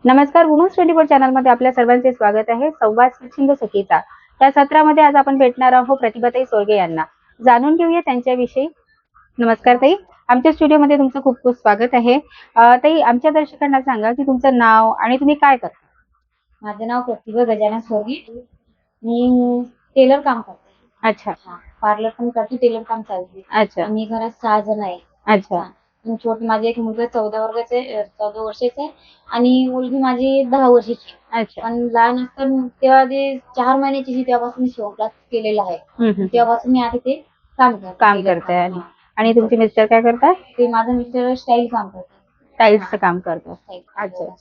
नमस्कार, वुमन्स 24 चॅनलमध्ये आपल्या सर्वांचे स्वागत आहे. संवाद छंद सखीचा या सत्रामध्ये आज आपण भेटणार आहोत प्रतिभाताई सोरगे यांना. जाणून घेऊया त्यांच्याविषयी. नमस्कार ताई, आमच्या स्टुडिओमध्ये तुमचं खूप खूप स्वागत आहे. ताई, आमच्या दर्शकांना सांगा की तुमचं नाव आणि तुम्ही काय करता. माझं नाव प्रतिभा गजानन सोरगे. मी टेलर काम करते. अच्छा पार्लर पण करते, टेलर काम चालते. अच्छा आम्ही घरात 6 जण आहे. अच्छा माझे एक मुलगा 14 वर्षाचा आहे आणि मुलगी माझी 10 वर्षाची. अच्छा पण लहान असताना तेव्हा जे 4 महिन्याची होती तेव्हापासून मी शिवण क्लास केलेला आहे. तेव्हापासून मी आता ते काम करते. आणि तुमचे मिस्टर काय करतात. ते माझं मिस्टर स्टाईल काम करतात. टाईल्सचं काम करतात. अच्छा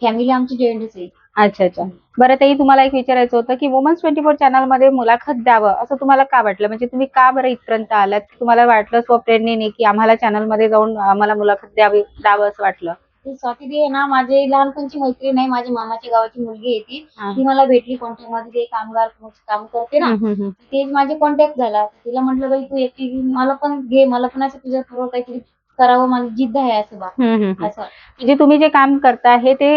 फॅमिली आमची जॉईंटच आहे. अच्छा अच्छा. बरं ताई, तुम्हाला एक विचारायचं होतं की वुमन्स 24 चॅनलमध्ये मुलाखत द्यावं असं तुम्हाला का वाटलं, म्हणजे तुम्ही का बरं इथपर्यंत आलात. तुम्हाला वाटलं स्वप्रेरणेने की आम्हाला चॅनलमध्ये जाऊन आम्हाला मुलाखत द्यावं असं वाटलं. स्वाती दी आहे ना, माझे लहानपणची मैत्रीण आहे. माझ्या मामाच्या गावाची मुलगी आहे ती मला भेटली कॉन्टॅक्ट मध्ये. ते कामगार काम करते ना, तेच माझे कॉन्टॅक्ट झाला. तिला म्हटलं बाई तू एकटी मला पण घे, मला पण असं तुझ्या बरोबर काहीतरी करावं, माझी जिद्द आहे असं असं. म्हणजे तुम्ही जे काम करता हे ते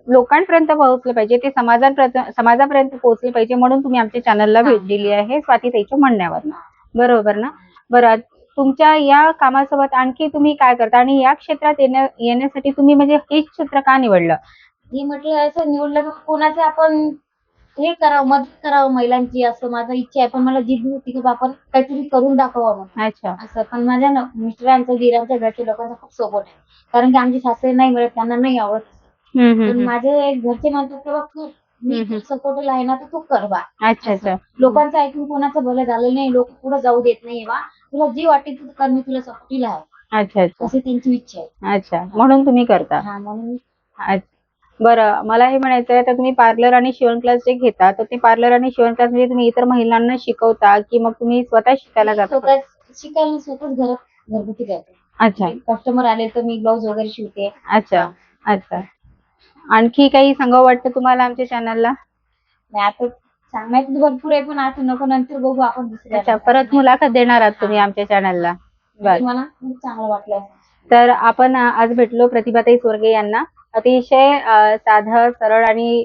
लोकांपर्यंत पोहोचलं पाहिजे, ते समाजापर्यंत पोहोचले पाहिजे, म्हणून तुम्ही आमच्या चॅनलला भेट दिली आहे स्वाती ताईच्या म्हणण्यावर. बरोबर ना. बरं, तुमच्या या कामासोबत आणखी तुम्ही काय करता आणि या क्षेत्रात येण्यासाठी तुम्ही म्हणजे हे क्षेत्र का निवडलं. मी म्हटलं असं निवडलं की कोणाचं आपण हे करावं, मदत करावं महिलांची, असं माझं इच्छा आहे. पण मला जिद्द होती की आपण काहीतरी करून दाखवावं म्हणून. अच्छा असं. पण माझ्या मिस्टरांचं, दिरांच्या घरच्या लोकांचा खूप सपोर्ट आहे. कारण की आमची सासरे नाही मिळत, त्यांना नाही आवडत. पण माझे घरचे म्हणतात की बघ तू, मी सपोर्टला आहे ना, तर तू कर बा. अच्छा अच्छा. लोकांचं ऐकून कोणाचं भलं झालं नाही, लोक पुढे जाऊ देत नाही बा. तुला जी वाटेल तू कर, मी तुला सपोर्टीला आहे. अच्छा अच्छा. अशी त्यांची इच्छा आहे. अच्छा, म्हणून तुम्ही करता. म्हणून. बरं, मला हे म्हणायचं आहे, तर तुम्ही पार्लर आणि शिवण क्लास जे घेता, तर ते पार्लर आणि शिवण क्लास म्हणजे तुम्ही इतर महिलांना शिकवता की मग तुम्ही स्वतः शिकायला जाता. स्वतःच घरगुती करते. अच्छा कस्टमर आले तर मी ब्लाऊज वगैरे शिवते. अच्छा अच्छा. आणखी काही सांगावं वाटतं तुम्हाला आमच्या चॅनलला. आता सांगायचं भरपूर आहे, पण आता नको, नंतर बघू आपण दुसऱ्या. अच्छा, परत मुलाखत देणार आहात तुम्ही आमच्या चॅनलला. बरं, मला खूप चांगलं वाटलं. तर आपण आज भेटलो प्रतिभाताई सोरगे यांना. अतिशय साधं सरळ आणि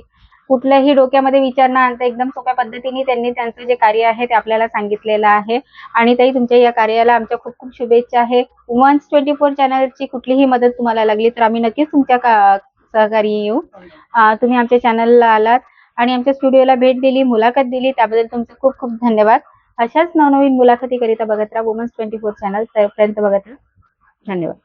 कुठल्याही डोक्यामध्ये विचार न आणता एकदम सोप्या पद्धतीने त्यांनी त्यांचं जे कार्य आहे ते आपल्याला सांगितलेलं आहे. आणि ताई, तुमच्या या कार्याला आमच्या खूप खूप शुभेच्छा आहे. वुमन्स 24 चॅनलची कुठलीही मदत तुम्हाला लागली तर आम्ही नक्कीच तुमच्या सहकारी येऊ. तुम्ही आमच्या चॅनलला आलात आणि आमच्या स्टुडिओला भेट दिली, मुलाखत दिली, त्याबद्दल तुमचे खूप खूप धन्यवाद. अशाच नवनवीन मुलाखतीकरिता बघत राहा वुमन्स 24 चॅनल. पर्यंत बघत राहा. धन्यवाद.